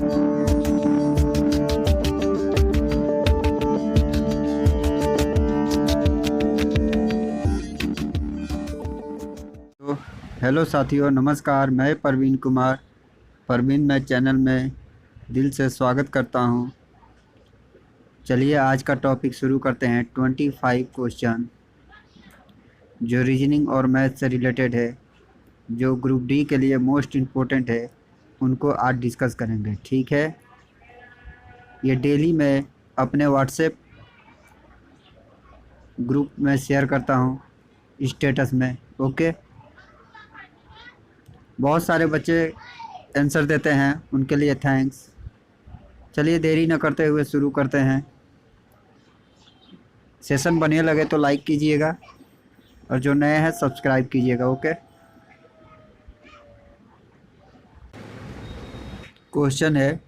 तो हेलो साथियों, नमस्कार। मैं परवीन कुमार मैं चैनल में दिल से स्वागत करता हूं। चलिए आज का टॉपिक शुरू करते हैं। 25 क्वेश्चन जो रीजनिंग और मैथ से रिलेटेड है, जो ग्रुप डी के लिए मोस्ट इम्पोर्टेंट है, उनको आज डिस्कस करेंगे। ठीक है, ये डेली मैं अपने व्हाट्सएप ग्रुप में शेयर करता हूं, स्टेटस में। ओके, बहुत सारे बच्चे आंसर देते हैं, उनके लिए थैंक्स। चलिए देरी न करते हुए शुरू करते हैं। सेशन बढ़िया लगे तो लाइक कीजिएगा और जो नए हैं सब्सक्राइब कीजिएगा। ओके, क्वेश्चन है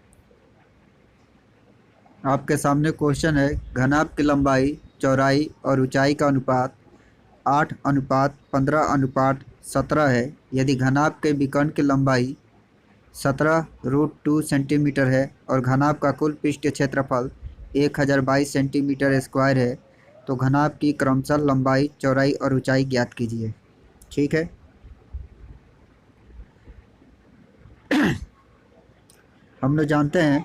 आपके सामने। क्वेश्चन है, घनाभ की लंबाई, चौड़ाई और ऊंचाई का अनुपात 8:15:17 है। यदि घनाभ के विकर्ण की लंबाई 17√2 सेंटीमीटर है और घनाभ का कुल पृष्ठीय क्षेत्रफल 1022 सेंटीमीटर स्क्वायर है, तो घनाभ की क्रमशः लंबाई, चौड़ाई और ऊंचाई ज्ञात कीजिए। ठीक है, हम लोग जानते हैं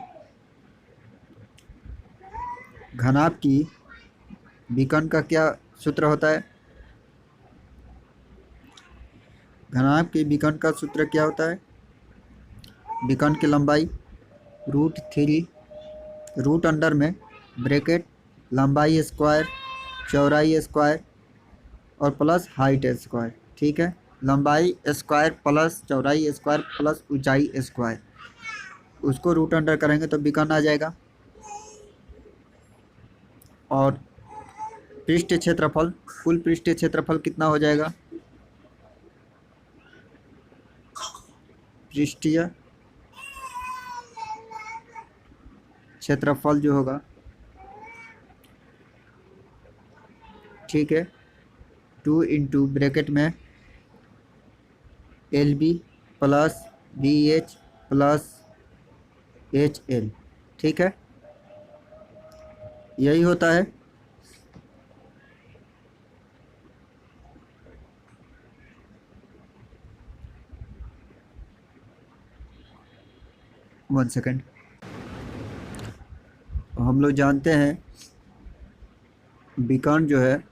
घनाभ की विकर्ण का क्या सूत्र होता है। घनाभ की विकर्ण का सूत्र क्या होता है? विकर्ण की लंबाई √3, रूट अंडर में ब्रैकेट, लंबाई स्क्वायर, चौड़ाई स्क्वायर और प्लस हाइट स्क्वायर। ठीक है, लंबाई स्क्वायर प्लस चौड़ाई स्क्वायर प्लस ऊंचाई स्क्वायर, उसको रूट अंडर करेंगे तो विकर्ण आ जाएगा। और पृष्ठीय क्षेत्रफल, कुल पृष्ठीय क्षेत्रफल कितना हो जाएगा? पृष्ठीय क्षेत्रफल जो होगा, ठीक है, 2 इंटू ब्रैकेट में LB plus BH plus HL। ठीक है, यही होता है। One second. हम लोग जानते हैं विकर्ण जो है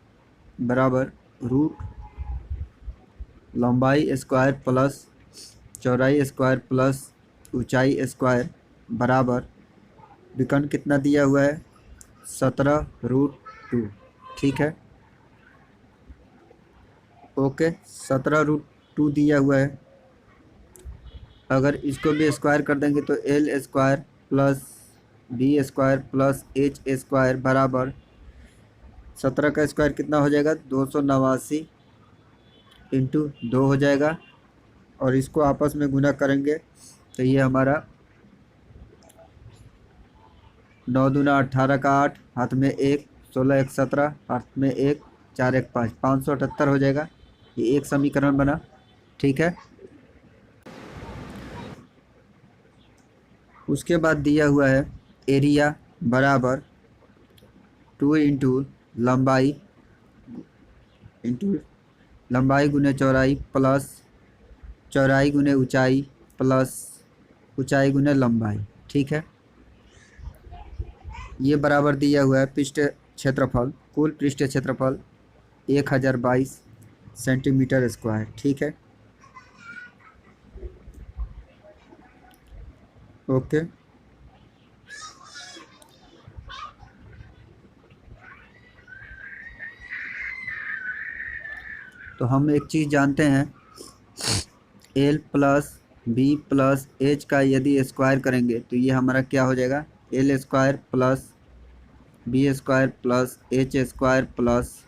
बराबर रूट लंबाई स्क्वायर प्लस चौड़ाई स्क्वायर प्लस ऊंचाई स्क्वायर बराबर विकर्ण कितना दिया हुआ है? 17√2। ठीक है, ओके, 17√2 दिया हुआ है। अगर इसको भी स्क्वायर कर देंगे तो L square plus B square plus H square बराबर 17 का स्क्वायर कितना हो जाएगा? 289 इंटू 2 हो जाएगा। और इसको आपस में गुना करेंगे तो ये हमारा 9 दूना 18 का 8, हाथ में 1, 16 1 17, हाथ में 1, 4 1 5, 578 हो जाएगा। ये एक समीकरण बना। ठीक है, उसके बाद दिया हुआ है एरिया बराबर 2 इंटू लंबाई गुने चौड़ाई प्लस चौड़ाई गुने ऊंचाई प्लस ऊंचाई गुने लंबाई। ठीक है, ये बराबर दिया हुआ है पृष्ठीय क्षेत्रफल, कुल पृष्ठीय क्षेत्रफल 1022 सेंटीमीटर स्क्वायर। ठीक है, ओके, तो हम एक चीज़ जानते हैं, L plus B plus H का यदि स्क्वायर करेंगे तो ये हमारा क्या हो जाएगा? L square plus B square plus H square plus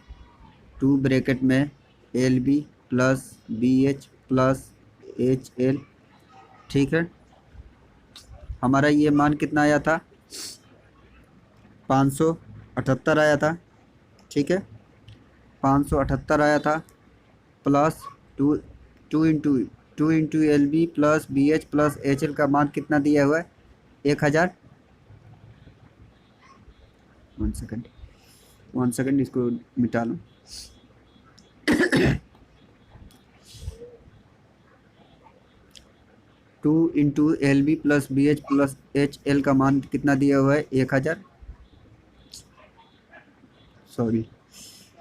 2 bracket में LB plus BH plus HL। ठीक है, हमारा ये मान कितना आया था? 578 आया था। ठीक है, 578 आया था plus 2 into LB plus BH plus HL का मान कितना दिया हुआ है? 1000, 1 सेकंड इसको मिटा लूँ। 2 into L B plus B H plus H L का मान कितना दिया हुआ है? 1000, सॉरी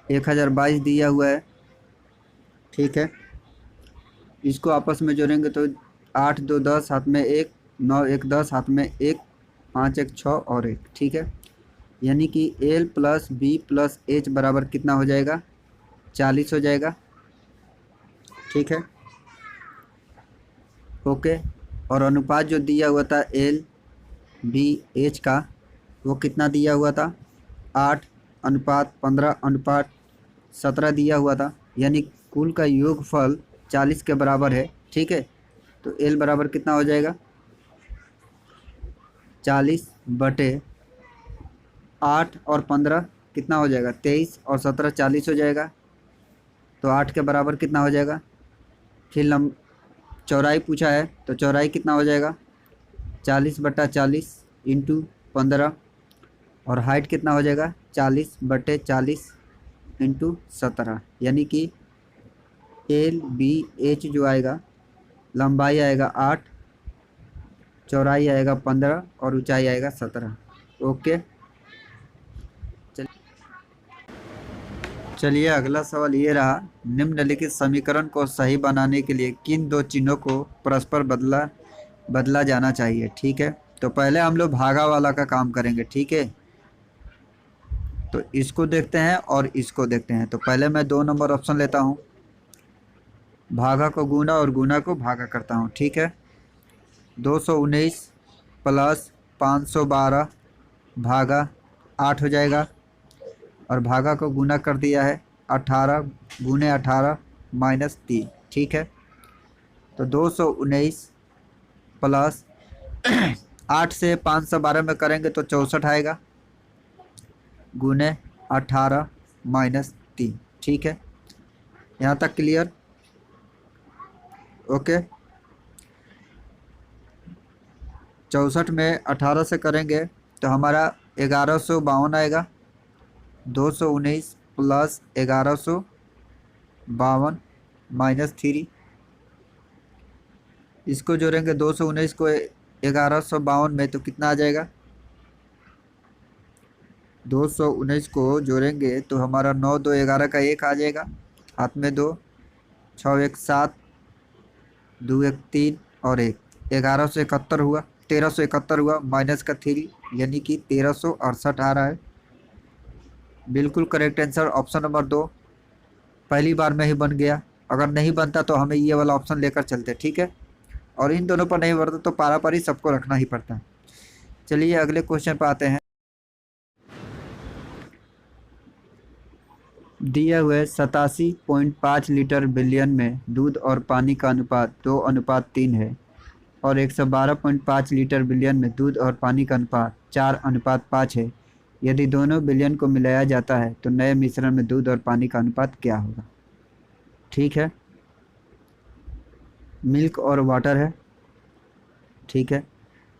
1022 दिया हुआ है। ठीक है, इसको आपस में जोड़ेंगे तो 8 2 10 हाथ में 1, 9 1 10 हाथ में 1, 5 1 6 और 1। ठीक है, यानी कि L plus B plus H बराबर कितना हो जाएगा? 40 हो जाएगा। ठीक है, ओके। और अनुपात जो दिया हुआ था एल बी एच का, वो कितना दिया हुआ था? 8:15:17 दिया हुआ था, यानी कुल का योगफल 40 के बराबर है। ठीक है, तो एल बराबर कितना हो जाएगा? 40/8 और 15 कितना हो जाएगा? 23 और 17 40 हो जाएगा। तो 8 के बराबर कितना हो जाएगा? फिर चौड़ाई पूछा है, तो चौड़ाई कितना हो जाएगा? 40/40 इंटू 15। और हाइट कितना हो जाएगा? 40/40 इंटू 17, यानी कि एल बी एच जो आएगा, लंबाई आएगा 8, चौड़ाई आएगा 15 और ऊंचाई आएगा 17। ओके, चलिए अगला सवाल ये रहा, निम्नलिखित समीकरण को सही बनाने के लिए किन दो चिन्हों को परस्पर बदला जाना चाहिए? ठीक है, तो पहले हम लोग भागा वाला का काम करेंगे। ठीक है, तो इसको देखते हैं और इसको देखते हैं। तो पहले मैं 2 नंबर ऑप्शन लेता हूँ, भागा को गुना और गुना को भागा करता हूँ। ठीक है, 219 प्लस 512 भागा 8 हो जाएगा, और भागा को गुना कर दिया है 18 गुने 18 माइनस 3। ठीक है, तो 219 प्लस 8 से 512 में करेंगे तो 64 आएगा, गुने 18 माइनस 3। ठीक है, यहाँ तक क्लियर? ओके, 64 में 18 से करेंगे तो हमारा 1152 आएगा। 219 प्लस 1152 माइनस 3, इसको जोड़ेंगे 219 को 1152 में तो कितना आ जाएगा? 219 को जोड़ेंगे तो हमारा 9 2 11 का 1 आ जाएगा, हाथ में 2, 6 1 7, 2 1 3 और 1, 1171 हुआ, 1371 हुआ माइनस का 3, यानी कि 1368 आ रहा है। बिल्कुल करेक्ट आंसर ऑप्शन नंबर 2 पहली बार में ही बन गया। अगर नहीं बनता तो हमें ये वाला ऑप्शन लेकर चलते। ठीक है, और इन दोनों पर नहीं बनता तो पारापारी सबको रखना ही पड़ता है। चलिए अगले क्वेश्चन पर आते हैं। दिए हुए 87.5 लीटर बिलियन में दूध और पानी का अनुपात 2:3 है, और 112.5 लीटर बिलियन में दूध और पानी का अनुपात 4:5 है। यदि दोनों बिलियन को मिलाया जाता है तो नए मिश्रण में दूध और पानी का अनुपात क्या होगा? ठीक है, मिल्क और वाटर है। ठीक है,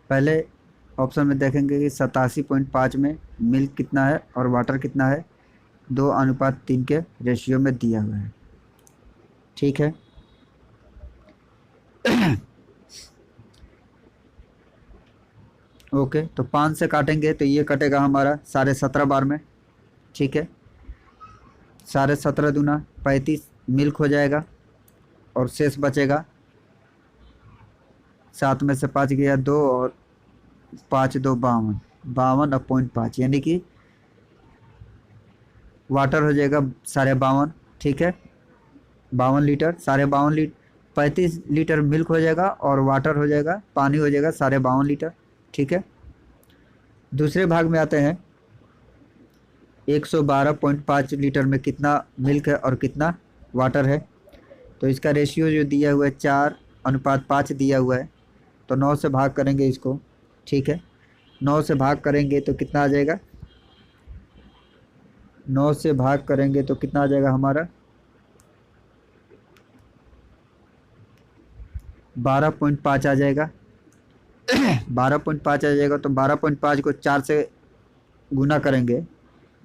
पहले ऑप्शन में देखेंगे कि 87.5 में मिल्क कितना है और वाटर कितना है, 2:3 के रेशियो में दिया हुआ है। ठीक है, ओके, तो 5 से काटेंगे तो ये कटेगा हमारा 17.5 बार में। ठीक है, 17.5 दूना 35 मिल्क हो जाएगा, और शेष बचेगा 7 में से 5 गया 2 और 5 2 52, 52.5, यानी कि वाटर हो जाएगा 52.5। ठीक है, 52 लीटर, 52.5 लीटर, 35 लीटर मिल्क हो जाएगा, और वाटर हो जाएगा, पानी हो जाएगा 52.5 लीटर। ठीक है, दूसरे भाग में आते हैं। 112.5 लीटर में कितना मिल्क है और कितना वाटर है, तो इसका रेशियो जो दिया हुआ है 4:5 दिया हुआ है, तो 9 से भाग करेंगे इसको। ठीक है, 9 से भाग करेंगे तो कितना आ जाएगा? 9 से भाग करेंगे तो कितना आ जाएगा हमारा? 12.5 आ जाएगा। 12.5 आ जाएगा, तो 12.5 को 4 से गुना करेंगे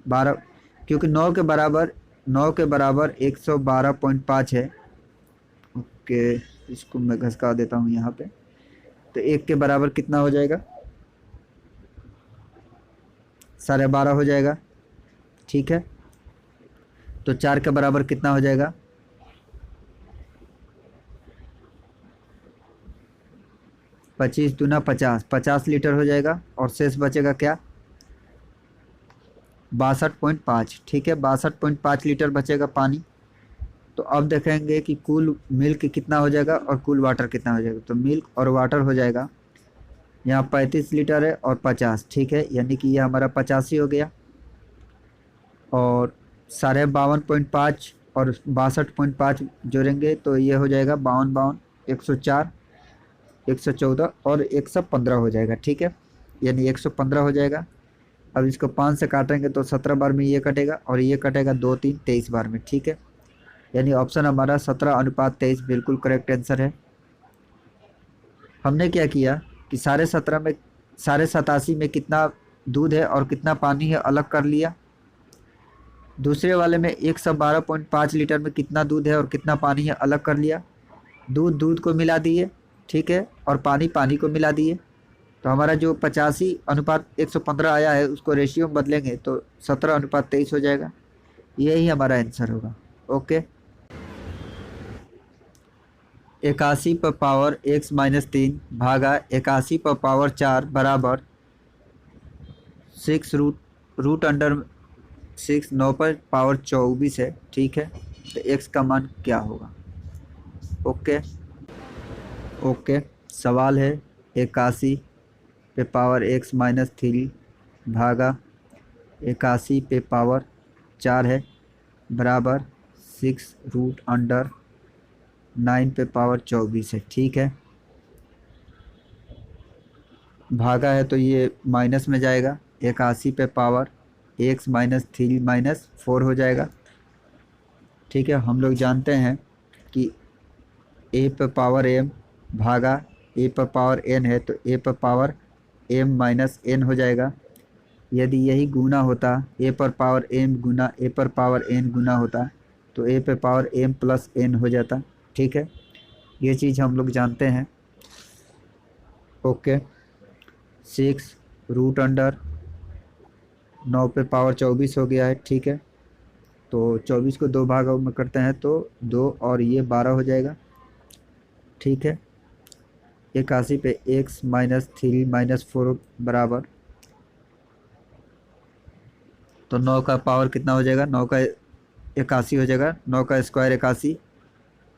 12, क्योंकि 9 के बराबर 112.5 है। ओके, इसको मैं घसका देता हूँ यहाँ पे। तो 1 के बराबर कितना हो जाएगा? 12.5 हो जाएगा, ठीक है। तो 4 के बराबर कितना हो जाएगा? 25 दूना 50, 50 लीटर हो जाएगा। और शेष बचेगा क्या? 62.5, ठीक है। 62.5 लीटर बचेगा पानी। तो अब देखेंगे कि कुल मिल्क कितना हो जाएगा और कुल वाटर कितना हो जाएगा। तो मिल्क और वाटर हो जाएगा, यहाँ 35 लीटर है और 50, ठीक है, यानी कि ये हमारा 85 हो गया। और 52.5 और 62.5 जोड़ेंगे तो ये हो जाएगा 52, 104, 114 और 115 हो जाएगा, ठीक है, यानी 115 हो जाएगा। अब इसको 5 से काटेंगे तो 17 बार में ये कटेगा और ये कटेगा 2, 3, 23 बार में, ठीक है। यानी ऑप्शन हमारा 17:23 बिल्कुल करेक्ट आंसर है। हमने क्या किया कि साढ़े 87 में कितना दूध है और कितना पानी है अलग कर लिया। दूसरे वाले में 112.5 लीटर में कितना दूध है और कितना पानी है अलग कर लिया। दूध को मिला दिए, ठीक है, और पानी को मिला दिए। तो हमारा जो 85:115 आया है उसको रेशियो में बदलेंगे तो 17:23 हो जाएगा। यही हमारा आंसर होगा। ओके, 81 पर पावर x-3 भागा 81 पर पावर 4 बराबर 6 रूट अंडर 6, 9 पर पावर 24 है, ठीक है। तो x का मान क्या होगा? ओके, सवाल है 81 पे पावर x-3 भागा 81 पे पावर 4 है बराबर 6 रूट अंडर 9 पे पावर 24 है, ठीक है। भागा है तो ये माइनस में जाएगा, 81 पे पावर x-3 -4 हो जाएगा, ठीक है। हम लोग जानते हैं कि a पे पावर m भागा a पर पावर n है तो a पर पावर m -n हो जाएगा। यदि यही गुना होता a पर पावर m गुना a पर पावर n गुना होता तो a पे पावर m प्लस n हो जाता, ठीक है। ये चीज़ हम लोग जानते हैं। ओके, 6 रूट अंडर 9 पे पावर 24 हो गया है, ठीक है। तो 24 को 2 भागों में करते हैं तो 2 और ये 12 हो जाएगा, ठीक है। 81 पे x-3 -4 बराबर, तो 9 का पावर कितना हो जाएगा? 9 का 81 हो जाएगा, 9 का स्क्वायर 81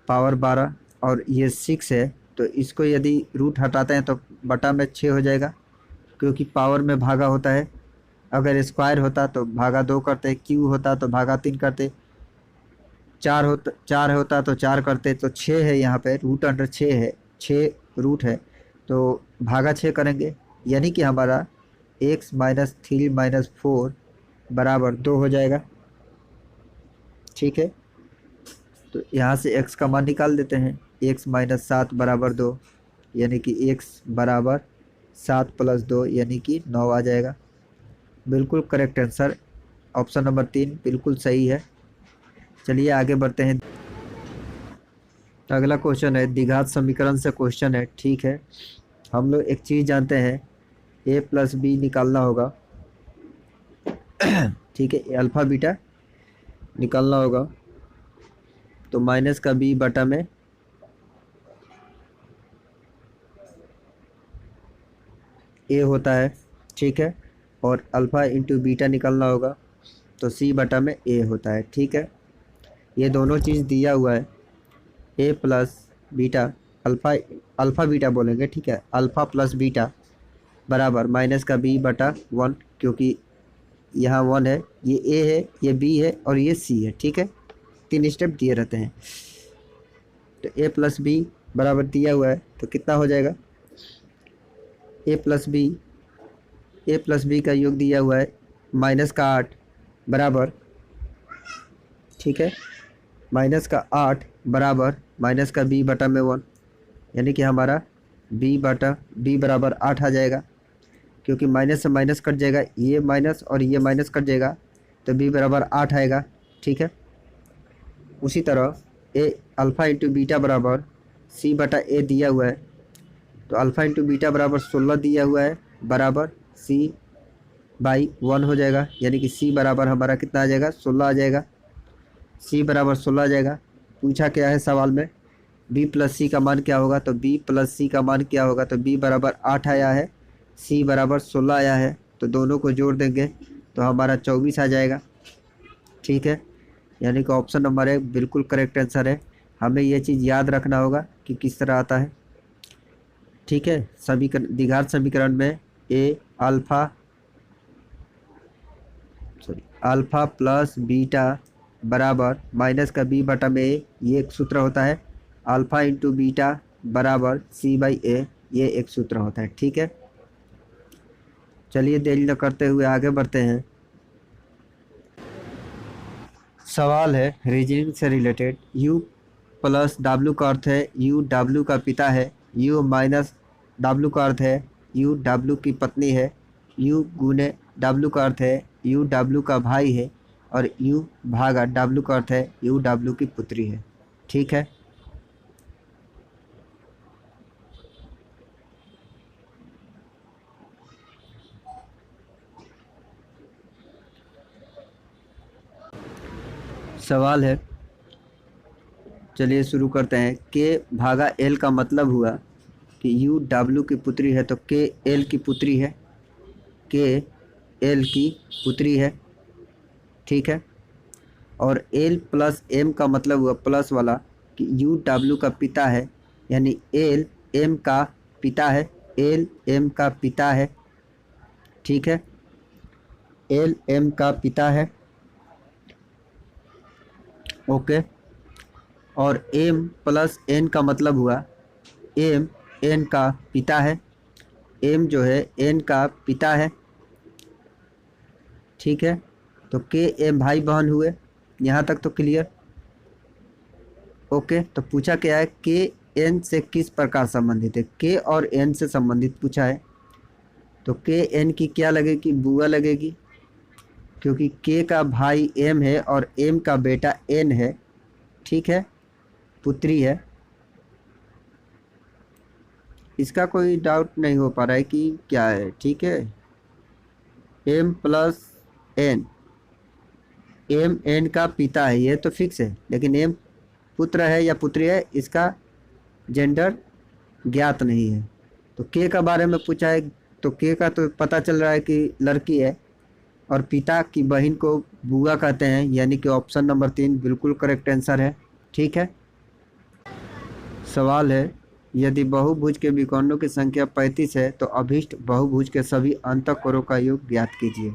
पावर 12 और ये 6 है तो इसको यदि रूट हटाते हैं तो बटा में 6 हो जाएगा, क्योंकि पावर में भागा होता है। अगर स्क्वायर होता तो भागा 2 करते, क्यू होता तो भागा 3 करते, 4 होता तो 4 करते। तो 6 है यहाँ पे, रूट अंडर 6 है, 6 रूट है तो भागा 6 करेंगे, यानी कि हमारा x-3 -4 बराबर 2 हो जाएगा, ठीक है। तो यहाँ से x का मान निकाल देते हैं, x -7 बराबर 2, यानी कि x बराबर 7 + 2 यानी कि 9 आ जाएगा। बिल्कुल करेक्ट आंसर, ऑप्शन नंबर 3 बिल्कुल सही है। चलिए आगे बढ़ते हैं। तो अगला क्वेश्चन है, द्विघात समीकरण से क्वेश्चन है, ठीक है। हम लोग एक चीज़ जानते हैं, a + b निकालना होगा, ठीक है, अल्फ़ा बीटा निकालना होगा। तो माइनस का b बटा में a होता है, ठीक है, और अल्फ़ा इंटू बीटा निकालना होगा तो c बटा में a होता है, ठीक है। ये दोनों चीज़ दिया हुआ है, a plus beta alpha beta बोलेंगे, ठीक है, अल्फ़ा प्लस बीटा बराबर माइनस का b बटा 1, क्योंकि यहाँ 1 है, ये a है, ये b है और ये c है, ठीक है। 3 स्टेप दिए रहते हैं। तो a प्लस b बराबर दिया हुआ है तो कितना हो जाएगा? a प्लस b का योग दिया हुआ है माइनस का 8 बराबर, ठीक है, माइनस का 8 बराबर माइनस का b बटा में 1, यानी कि हमारा बी बराबर 8 आ जाएगा, क्योंकि माइनस से माइनस कट जाएगा, ये माइनस और ये माइनस कट जाएगा, तो बी बराबर 8 आएगा। ठीक है, उसी तरह ए अल्फ़ा इंटू बीटा बराबर सी बटा ए दिया हुआ है, तो अल्फ़ा इंटू बीटा बराबर 16 दिया हुआ है, बराबर सी बाई 1 हो जाएगा, यानी कि सी बराबर हमारा कितना आ जाएगा, 16 आ जाएगा। सी बराबर 16 आ जाएगा। पूछा क्या है सवाल में, बी प्लस सी का मान क्या होगा, तो बी प्लस सी का मान क्या होगा, तो बी बराबर 8 आया है, सी बराबर 16 आया है, तो दोनों को जोड़ देंगे तो हमारा 24 आ जाएगा। ठीक है, यानी कि ऑप्शन नंबर 1 बिल्कुल करेक्ट आंसर है। हमें यह चीज़ याद रखना होगा कि किस तरह आता है। ठीक है, द्विघात समीकरण में ए अल्फ़ा प्लस बीटा बराबर माइनस का बी बटा में ए, ये एक सूत्र होता है। अल्फ़ा इंटू बीटा बराबर सी बाई ए, ये एक सूत्र होता है। ठीक है, चलिए देरी न करते हुए आगे बढ़ते हैं। सवाल है रीजनिंग से रिलेटेड, u प्लस डब्ल्यू का अर्थ है u डब्ल्यू का पिता है, u माइनस डब्ल्यू का अर्थ है u डब्ल्यू की पत्नी है, u गुने डब्ल्यू का अर्थ है u डब्ल्यू का भाई है, और u भागा डब्ल्यू का अर्थ है u डब्ल्यू की पुत्री है। ठीक है, सवाल है, चलिए शुरू करते हैं। के भागा एल का मतलब हुआ कि यू डब्ल्यू की पुत्री है, तो के एल की पुत्री है, के एल की पुत्री है। ठीक है, और एल प्लस एम का मतलब हुआ प्लस वाला कि यू डब्ल्यू का पिता है, यानी एल एम का पिता है, एल एम का पिता है। ठीक है, एल एम का पिता है। ओके, और एम प्लस एन का मतलब हुआ एम एन का पिता है, एम जो है एन का पिता है। ठीक है, तो के एम भाई बहन हुए, यहाँ तक तो क्लियर। ओके, तो पूछा क्या है, के एन से किस प्रकार संबंधित है, के और एन से संबंधित पूछा है, तो के एन की क्या लगेगी, बुआ लगेगी, क्योंकि के का भाई एम है और एम का बेटा एन है। ठीक है, पुत्री है। इसका कोई डाउट नहीं हो पा रहा है कि क्या है। ठीक है, M plus N, M N का पिता है, ये तो फिक्स है, लेकिन एम पुत्र है या पुत्री है, इसका जेंडर ज्ञात नहीं है। तो के का बारे में पूछा है, तो के का तो पता चल रहा है कि लड़की है, और पिता की बहन को बुआ कहते हैं, यानी कि ऑप्शन नंबर 3 बिल्कुल करेक्ट आंसर है। ठीक है, सवाल है, यदि बहुभुज के विकर्णों की संख्या 35 है तो अभीष्ट बहुभुज के सभी अंतःकोरों का योग ज्ञात कीजिए।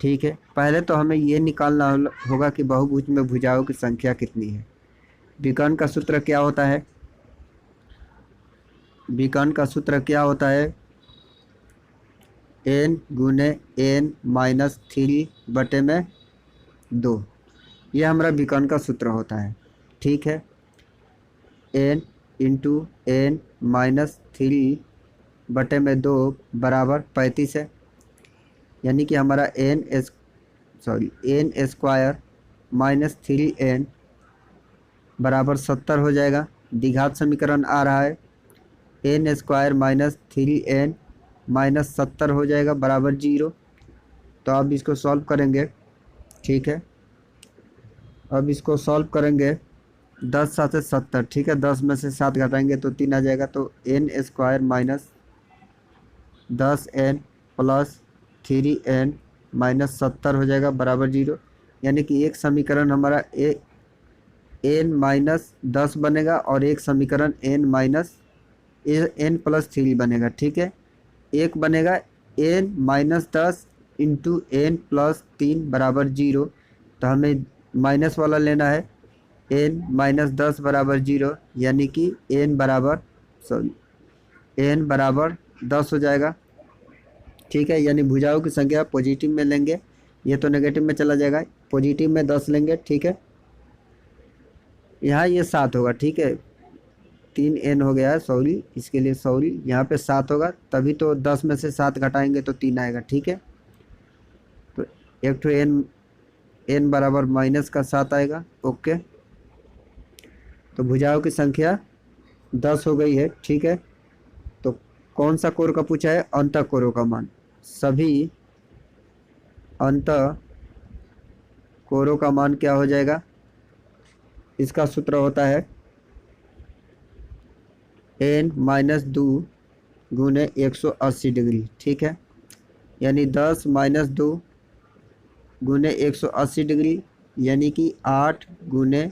ठीक है, पहले तो हमें ये निकालना होगा कि बहुभुज में भुजाओं की संख्या कितनी है। विकर्ण का सूत्र क्या होता है, विकर्ण का सूत्र क्या होता है, n गुने n माइनस 3 बटे में 2, यह हमारा विकर्ण का सूत्र होता है। ठीक है, n इंटू n माइनस 3 बटे में 2 बराबर 35 है, यानी कि हमारा n स्क्वायर माइनस 3n बराबर 70 हो जाएगा। द्विघात समीकरण आ रहा है, n square minus 3n minus 70 हो जाएगा बराबर 0। तो अब इसको सॉल्व करेंगे। ठीक है, अब इसको सॉल्व करेंगे, 10 7 70। ठीक है, 10 में से 7 घटाएंगे तो 3 आ जाएगा, तो n square minus 10n plus 3n minus 70 हो जाएगा बराबर 0, यानी कि एक समीकरण हमारा n माइनस 10 बनेगा और एक समीकरण n माइनस n प्लस 3 बनेगा। ठीक है, एक बनेगा n minus 10 into n plus 3 बराबर 0, तो हमें माइनस वाला लेना है, n माइनस 10 बराबर 0, यानी कि n बराबर 10 हो जाएगा। ठीक है, यानी भुजाओं की संख्या पॉजिटिव में लेंगे, ये तो नेगेटिव में चला जाएगा, पॉजिटिव में 10 लेंगे। ठीक है, यहाँ ये 7 होगा। ठीक है, 3n हो गया है, सॉरी, इसके लिए सॉरी, यहाँ पे 7 होगा, तभी तो 10 में से 7 घटाएंगे तो 3 आएगा। ठीक है, तो एक तो n बराबर माइनस का 7 आएगा। ओके, तो भुजाओं की संख्या 10 हो गई है। ठीक है, तो कौन सा कोण का पूछा है? अंत कोणों का मान। सभी अंत कोणों का मान क्या हो जाएगा? इसका सूत्र होता है n-2 गुने 180 डिग्री। ठीक है, यानी 10 - 2 गुने 180 डिग्री, यानी कि 8 गुने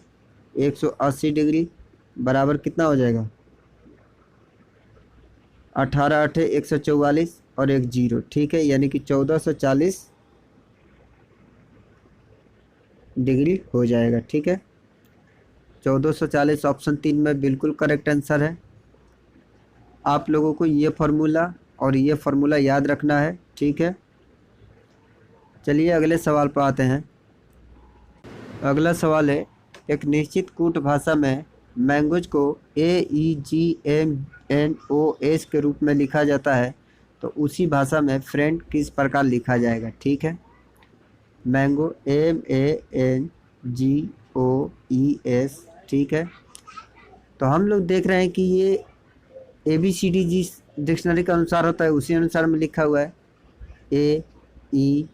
180 डिग्री बराबर कितना हो जाएगा? 18 8 144 और एक 0। ठीक है, यानी कि 1440 डिग्री हो जाएगा। ठीक है, 1440 ऑप्शन 3 में बिल्कुल करेक्ट आंसर है। आप लोगों को ये फार्मूला और ये फार्मूला याद रखना है। ठीक है, चलिए अगले सवाल पर आते हैं। अगला सवाल है, एक निश्चित कूट भाषा में मैंगोज को AEGMNOS के रूप में लिखा जाता है, तो उसी भाषा में फ्रेंड किस प्रकार लिखा जाएगा? ठीक है, मैंगो MANGOES। ठीक है, तो हम लोग देख रहे हैं कि ये ABCD जिस डिक्शनरी के अनुसार होता है उसी अनुसार में लिखा हुआ है। AEG,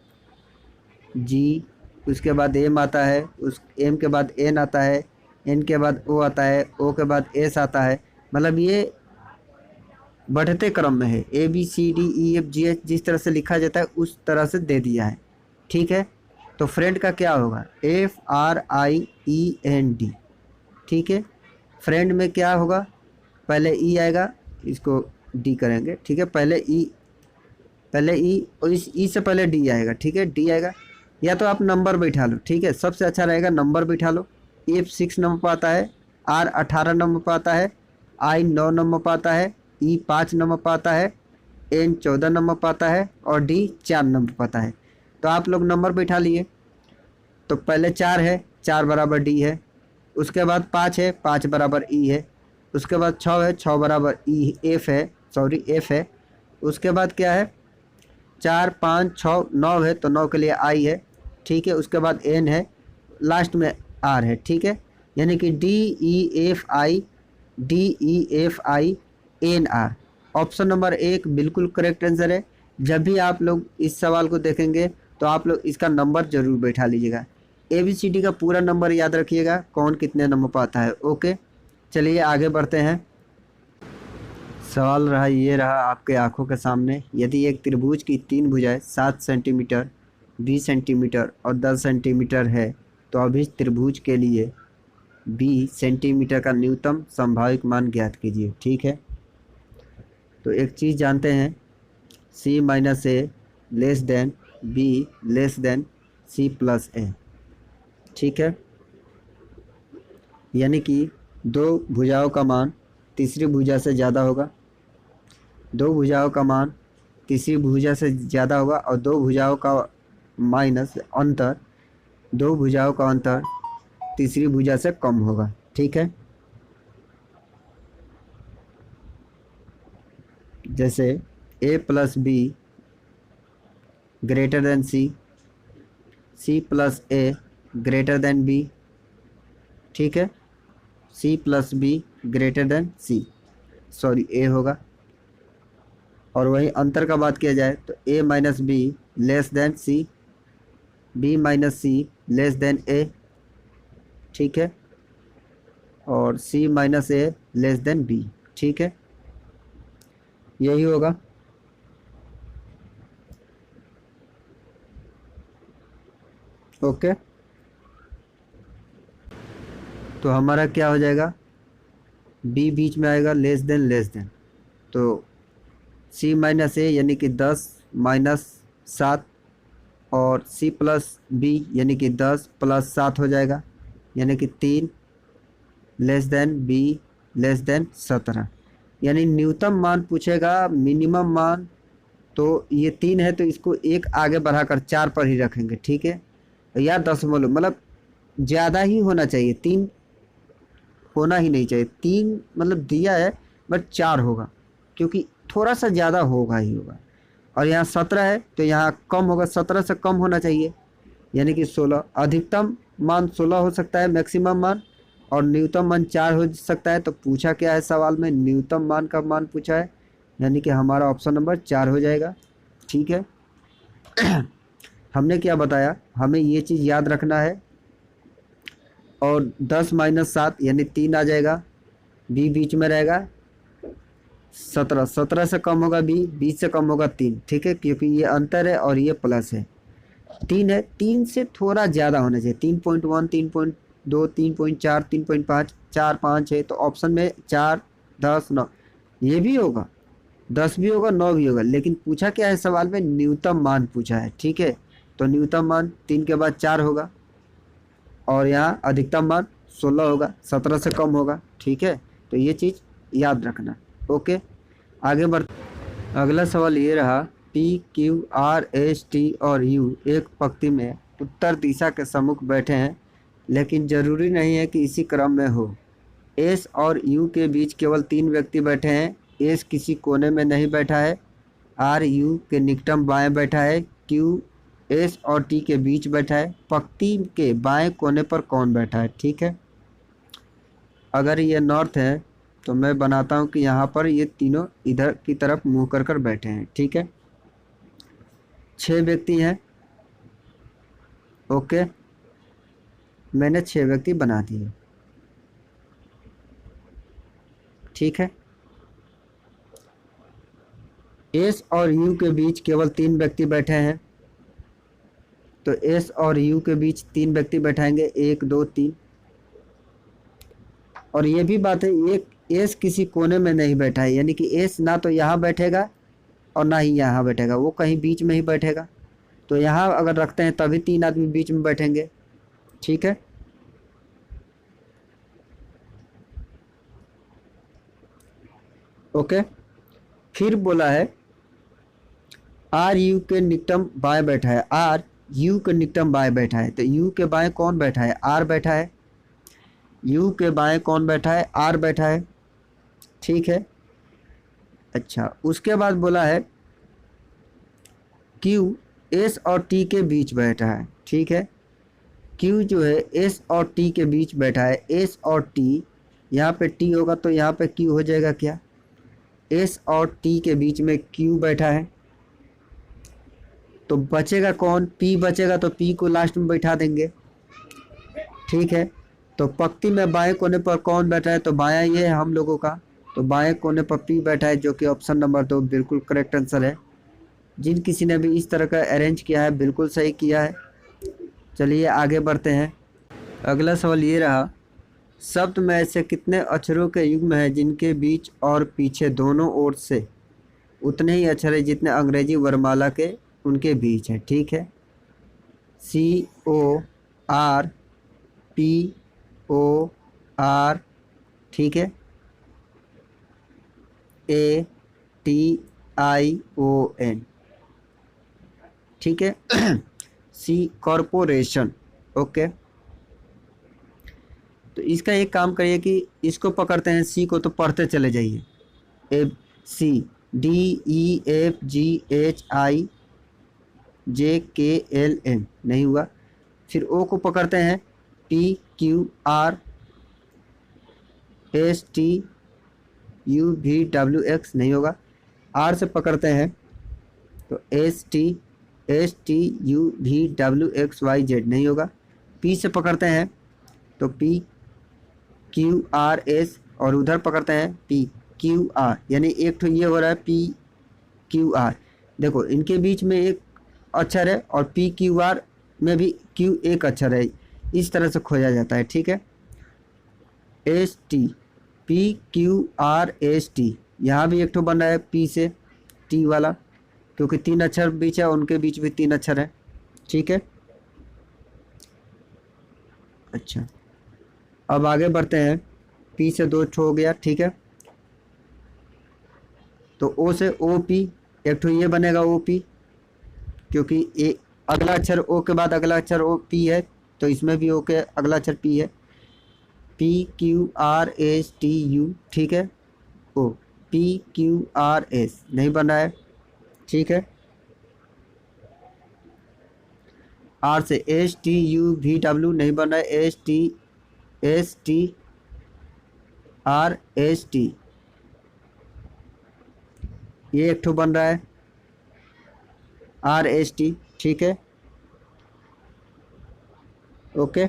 उसके बाद M आता है, उस M के बाद N आता है, N के बाद O आता है, O के बाद S आता है, मतलब ये बढ़ते क्रम में है। ABCDEFGH जिस तरह से लिखा जाता है उस तरह से दे दिया है। ठीक है, तो फ्रेंड का क्या होगा? FRIEND। ठीक है, फ्रेंड में क्या होगा? पहले E आएगा, इसको D करेंगे। ठीक है, पहले E और इस E से पहले D आएगा। ठीक है, D आएगा, या तो आप नंबर बैठा लो। ठीक है, सबसे अच्छा रहेगा नंबर बैठा लो। F 6 नंबर पर आता है, R 18 नंबर पर आता है, I 9 नंबर पर आता है, E 5 नंबर पर आता है, N 14 नंबर पर आता है और D 4 नंबर पर आता है। तो आप लोग नंबर बैठा लिए। तो पहले 4 है, 4 बराबर D है। उसके बाद 5 है, 5 बराबर E है। उसके बाद 6 है, 6 बराबर F है। उसके बाद क्या है? 4 5 6 9 है, तो 9 के लिए I है। ठीक है, उसके बाद N है, लास्ट में R है। ठीक है, यानी कि DEFI ऑप्शन नंबर 1 बिल्कुल करेक्ट आंसर है। जब भी आप लोग इस सवाल को देखेंगे तो आप लोग इसका नंबर ज़रूर बैठा लीजिएगा। ABCD का पूरा नंबर याद रखिएगा, कौन कितने नंबर पर आता है। ओके, चलिए आगे बढ़ते हैं। सवाल ये रहा आपके आंखों के सामने। यदि एक त्रिभुज की 3 भुजाएं 7 सेंटीमीटर, 20 सेंटीमीटर और 10 सेंटीमीटर है, तो अभी त्रिभुज के लिए 20 सेंटीमीटर का न्यूनतम संभावित मान ज्ञात कीजिए। ठीक है, तो एक चीज़ जानते हैं, C - A less than B less than C + A। ठीक है, यानी कि 2 भुजाओं का मान तीसरी भुजा से ज़्यादा होगा, 2 भुजाओं का मान तीसरी भुजा से ज़्यादा होगा, और 2 भुजाओं का अंतर 2 भुजाओं का अंतर तीसरी भुजा से कम होगा। ठीक है, जैसे A + B greater than C, C + A greater than B। ठीक है, C + B greater than C, sorry A होगा। और वही अंतर का बात किया जाए तो A - B less than C, B - C less than A। ठीक है, और C - A less than B। ठीक है, यही होगा। ओके, तो हमारा क्या हो जाएगा? B बीच में आएगा, लेस देन, तो C - A यानी कि 10 - 7 और C + B यानी कि 10 + 7 हो जाएगा, यानी कि 3 less than B less than 17। यानी न्यूनतम मान पूछेगा, मिनिमम मान तो ये 3 है, तो इसको एक आगे बढ़ाकर 4 पर ही रखेंगे। ठीक है, या 10 मतलब ज़्यादा ही होना चाहिए। 3 होना ही नहीं चाहिए। 3 मतलब दिया है बट 4 होगा, क्योंकि थोड़ा सा ज़्यादा होगा ही होगा। और यहाँ 17 है तो यहाँ कम होगा, 17 से कम होना चाहिए, यानी कि 16। अधिकतम मान 16 हो सकता है मैक्सिमम मान, और न्यूनतम मान 4 हो सकता है। तो पूछा क्या है सवाल में, न्यूनतम मान का मान पूछा है, यानी कि हमारा ऑप्शन नंबर 4 हो जाएगा। ठीक है। हमने क्या बताया, हमें ये चीज़ याद रखना है। और 10 - 7 यानी 3 आ जाएगा, बी बीच में रहेगा। 17, 17 से कम होगा बी, 20 से कम होगा 3। ठीक है, क्योंकि ये अंतर है और ये प्लस है। 3 है, 3 से थोड़ा ज़्यादा होना चाहिए, 3.1, 3.2, 3.4, 3.5, 4, 5 है। तो ऑप्शन में 4, 10, 9 ये भी होगा, 10 भी होगा, 9 भी होगा। लेकिन पूछा क्या है सवाल में, न्यूनतम मान पूछा है। ठीक है, तो न्यूनतम मान 3 के बाद 4 होगा, और यहाँ अधिकतम मान 16 होगा, 17 से कम होगा। ठीक है, तो ये चीज़ याद रखना। ओके, आगे बढ़। अगला सवाल ये रहा, P, Q, R, S, T और यू एक पंक्ति में उत्तर दिशा के सम्मुख बैठे हैं, लेकिन जरूरी नहीं है कि इसी क्रम में हो। एस और यू के बीच केवल 3 व्यक्ति बैठे हैं। एस किसी कोने में नहीं बैठा है, आर यू के निकटम बाएं बैठा है, क्यू एस और टी के बीच बैठा है। पंक्ति के बाएं कोने पर कौन बैठा है? ठीक है, अगर ये नॉर्थ है तो मैं बनाता हूँ कि यहाँ पर ये तीनों इधर की तरफ मुंह कर कर बैठे हैं। ठीक है, 6 व्यक्ति हैं। ओके, मैंने 6 व्यक्ति बना दिए। ठीक है, एस और यू के बीच केवल 3 व्यक्ति बैठे हैं, तो एस और यू के बीच 3 व्यक्ति बैठाएंगे, 1, 2, 3। और ये भी बात है, एक एस किसी कोने में नहीं बैठा है, यानी कि एस ना तो यहाँ बैठेगा और ना ही यहाँ बैठेगा, वो कहीं बीच में ही बैठेगा। तो यहाँ अगर रखते हैं तभी 3 आदमी बीच में बैठेंगे। ठीक है, ओके। फिर बोला है आर यू के निकटम बाएं बैठा है, आर यू के निकटम बाएं बैठा है। तो यू के बाएं कौन बैठा है? आर बैठा है। यू के बाएं कौन बैठा है? आर बैठा है। ठीक है, अच्छा, उसके बाद बोला है क्यू एस और टी के बीच बैठा है। ठीक है, क्यू जो है एस और टी के बीच बैठा है। एस और टी, यहाँ पे टी होगा तो यहाँ पे क्यू हो जाएगा क्या? एस और टी के बीच में क्यू बैठा है, तो बचेगा कौन? पी बचेगा, तो पी को लास्ट में बैठा देंगे। ठीक है, तो पंक्ति में बाएं कोने पर कौन बैठा है? तो बायां ये है हम लोगों का, तो बाएं कोने पर पी बैठा है, जो कि ऑप्शन नंबर 2 बिल्कुल करेक्ट आंसर है। जिन किसी ने भी इस तरह का अरेंज किया है बिल्कुल सही किया है। चलिए आगे बढ़ते हैं। अगला सवाल ये रहा, शब्द में ऐसे कितने अक्षरों के युग्म हैं जिनके बीच और पीछे दोनों ओर से उतने ही अक्षर है जितने अंग्रेजी वर्णमाला के उनके बीच हैं? ठीक है, COR POR, ठीक है, ATION, ठीक है, C कॉरपोरेशन। ओके, तो इसका एक काम करिए कि इसको पकड़ते हैं, सी को, तो पढ़ते चले जाइए। CDEFGHIJKLM नहीं हुआ। फिर ओ को पकड़ते हैं, PQRSTUVWX नहीं होगा। आर से पकड़ते हैं तो STSTUVWXYZ नहीं होगा। पी से पकड़ते हैं तो PQRS, और उधर पकड़ते हैं PQR, यानी एक तो ये हो रहा है PQR। देखो इनके बीच में एक अक्षर है और PQR में भी Q एक अक्षर है, इस तरह से खोजा जाता है। ठीक है, ST PQRST, यहाँ भी एक तो बन रहा है P से T वाला, क्योंकि 3 अक्षर बीच है, उनके बीच भी 3 अक्षर है। ठीक है, अच्छा, अब आगे बढ़ते हैं। P से 2 हो गया। ठीक है, तो O से OP, एक तो ये बनेगा OP, क्योंकि ये अगला अक्षर O के बाद अगला अक्षर OP है, तो इसमें भी O के अगला अक्षर P है। PQRSTU, ठीक है। ओ, PQRS नहीं बन रहा है, ठीक है। R से STUVW नहीं बन रहा है, STRST ये एक ठो बन रहा है, RST, ठीक है। ओके,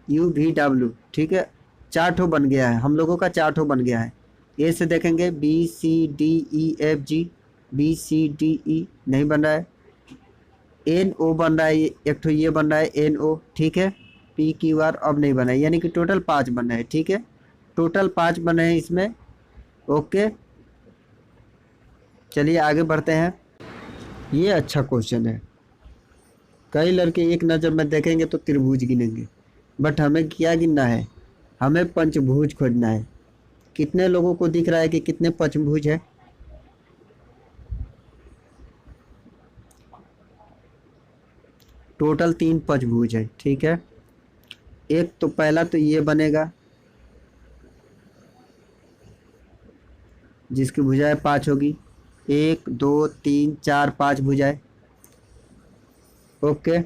UVW, ठीक है। 4 ठो बन गया है, हम लोगों का 4 ठो बन गया है। ए से देखेंगे BCDEFG, BCDE नहीं बन रहा है। NO बन रहा है, एक ठो ये बन रहा है NO, ठीक है। PQR अब नहीं बना है, यानी कि टोटल 5 बन रहे हैं, ठीक है। टोटल 5 बन रहे हैं इसमें। ओके, चलिए आगे बढ़ते हैं। ये अच्छा क्वेश्चन है। कई लड़के एक नज़र में देखेंगे तो त्रिभुज गिनेंगे, बट हमें क्या गिनना है? हमें पंचभुज खोजना है। कितने लोगों को दिख रहा है कि कितने पंचभुज है? टोटल 3 पंचभुज है, ठीक है। एक तो पहला तो ये बनेगा जिसकी भुजाएं 5 होगी, 1 2 3 4 5 भुजाएं। ओके,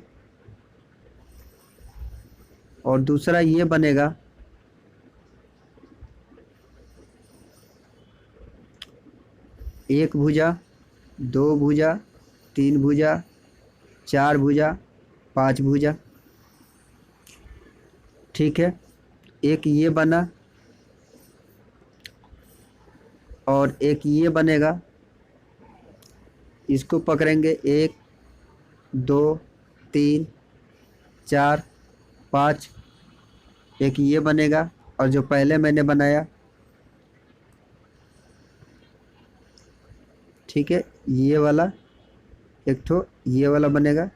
और दूसरा ये बनेगा, एक भुजा, 2 भुजा, 3 भुजा, 4 भुजा, 5 भुजा, ठीक है। एक ये बना और एक ये बनेगा, इसको पकड़ेंगे, 1 2 3 4 5, एक ये बनेगा, और जो पहले मैंने बनाया, ठीक है, ये वाला एक ठो ये वाला बनेगा,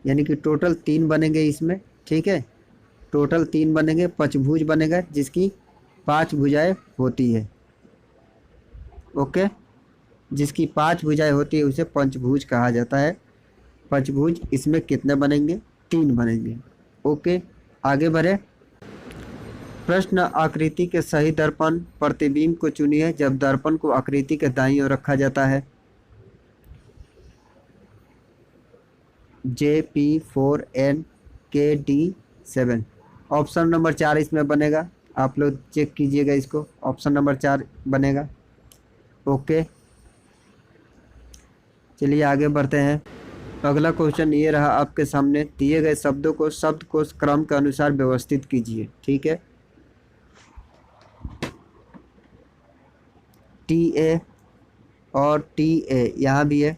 यानी कि टोटल 3 बनेंगे इसमें, ठीक है। टोटल 3 बनेंगे, पंचभुज बनेगा जिसकी 5 भुजाएं होती है। ओके, जिसकी 5 भुजाएं होती है उसे पंचभुज कहा जाता है। पंचभुज इसमें कितने बनेंगे? 3 बनेंगे। ओके, आगे बढ़े। प्रश्न, आकृति के सही दर्पण प्रतिबिंब को चुनिए जब दर्पण को आकृति के दाईं ओर रखा जाता है। JP4NKD7 ऑप्शन नंबर 4 इसमें बनेगा। आप लोग चेक कीजिएगा इसको, ऑप्शन नंबर 4 बनेगा। ओके, चलिए आगे बढ़ते हैं। अगला क्वेश्चन ये रहा आपके सामने, दिए गए शब्दों को शब्दकोश क्रम के अनुसार व्यवस्थित कीजिए, ठीक है। TA और TA यहाँ भी है,